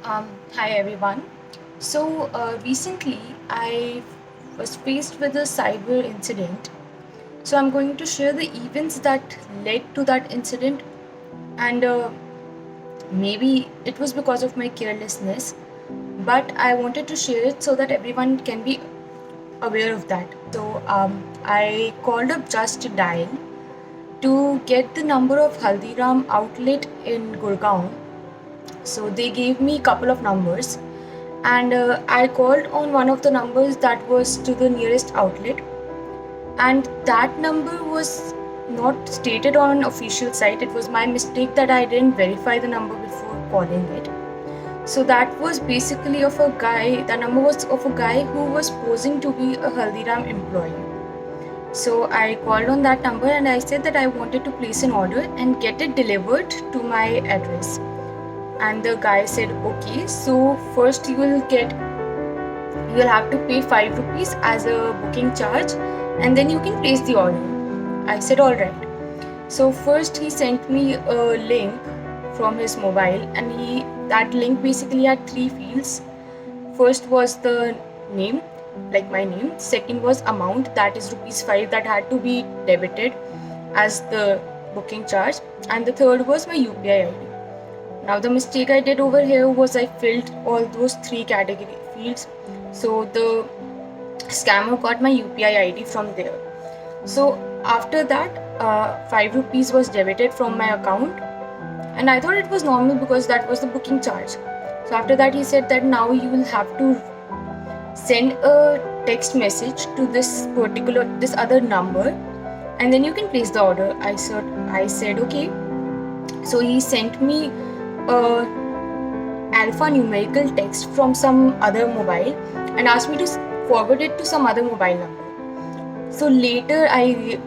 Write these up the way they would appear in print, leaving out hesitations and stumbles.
Hi everyone. Recently I was faced with a cyber incident. So I'm going to share the events that led to that incident, and maybe it was because of my carelessness, but I wanted to share it so that everyone can be aware of that. I called up Just Dial to get the number of Haldiram outlet in Gurgaon. So they gave me a couple of numbers, and I called on one of the numbers that was to the nearest outlet, and that number was not stated on an official site. It was my mistake that I didn't verify the number before calling it. So that was basically of a guy, the number was of a guy who was posing to be a Haldiram employee. So I called on that number and I said that I wanted to place an order and get it delivered to my address. And the guy said, okay, so first you will have to pay 5 rupees as a booking charge, and then you can place the order. I said, all right. So first he sent me a link from his mobile, and that link basically had three fields. First was the name, like my name. Second was amount, that is rupees 5 that had to be debited as the booking charge, and the third was my UPI ID. Now the mistake I did over here was I filled all those three category fields. So the scammer got my UPI ID from there. So after that, 5 rupees was debited from my account, and I thought it was normal because that was the booking charge. So after that, he said that now you will have to send a text message to this other number, and then you can place the order. I said okay. So he sent me a alphanumerical text from some other mobile and asked me to forward it to some other mobile number. So later I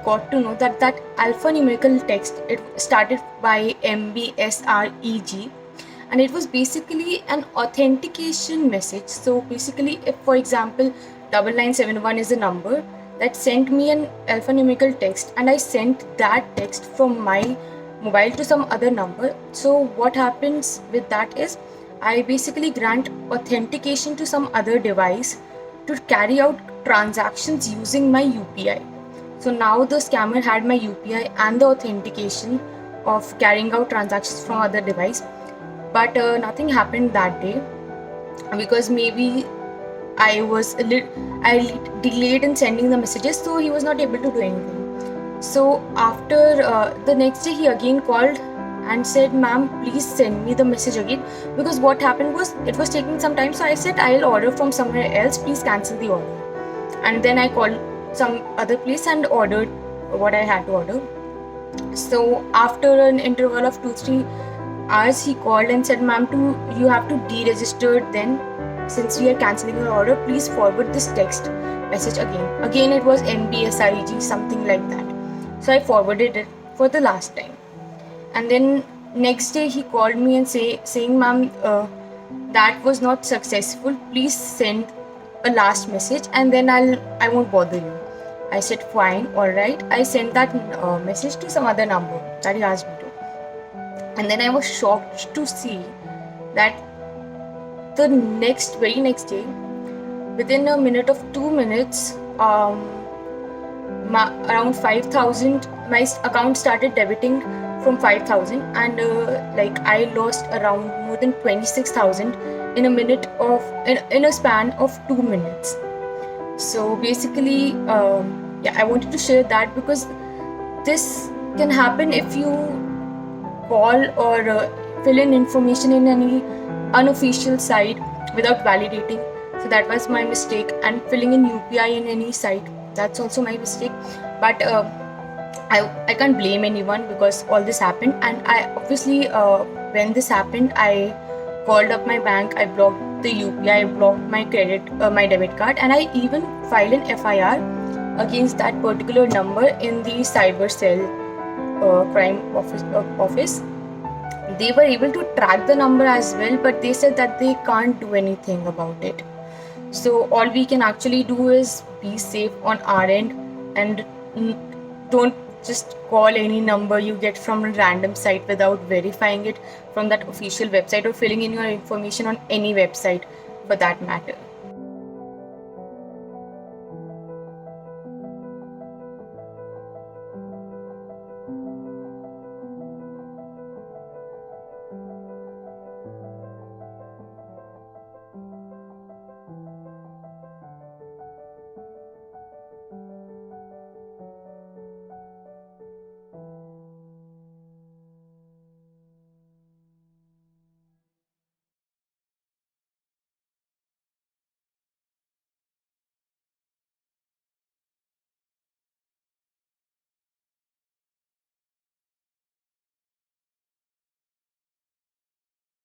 got to know that that alphanumerical text, it started by MBSREG, and it was basically an authentication message. So basically, if for example 9971 is a number that sent me an alphanumerical text, and I sent that text from my mobile to some other number. So what happens with that is I basically grant authentication to some other device to carry out transactions using my UPI. So now the scammer had my UPI and the authentication of carrying out transactions from other device, but nothing happened that day because maybe I delayed in sending the messages, so he was not able to do anything. So after the next day, he again called and said, "Ma'am, please send me the message again," because what happened was it was taking some time. So I said, "I'll order from somewhere else. Please cancel the order." And then I called some other place and ordered what I had to order. So after an interval of 2-3 hours, he called and said, "Ma'am, you have to deregister then. Since we are cancelling your order, please forward this text message again." Again, it was MBSIG, something like that. So I forwarded it for the last time. And then next day he called me and saying, "Ma'am, that was not successful. Please send a last message and then I won't bother you." I said, "Fine, all right." I sent that message to some other number that he asked me to. And then I was shocked to see that the very next day, within a minute of 2 minutes, around 5,000, my account started debiting from 5,000, and I lost around more than 26,000 in in a span of 2 minutes. So basically, I wanted to share that because this can happen if you call or fill in information in any unofficial site without validating. So that was my mistake, and filling in UPI in any site, that's also my mistake. But I can't blame anyone because all this happened, and I obviously when this happened, I called up my bank, I blocked the UPI, I blocked my debit card, and I even filed an FIR against that particular number in the cyber cell crime office. They were able to track the number as well, but they said that they can't do anything about it. So all we can actually do is be safe on our end and don't just call any number you get from a random site without verifying it from that official website or filling in your information on any website for that matter.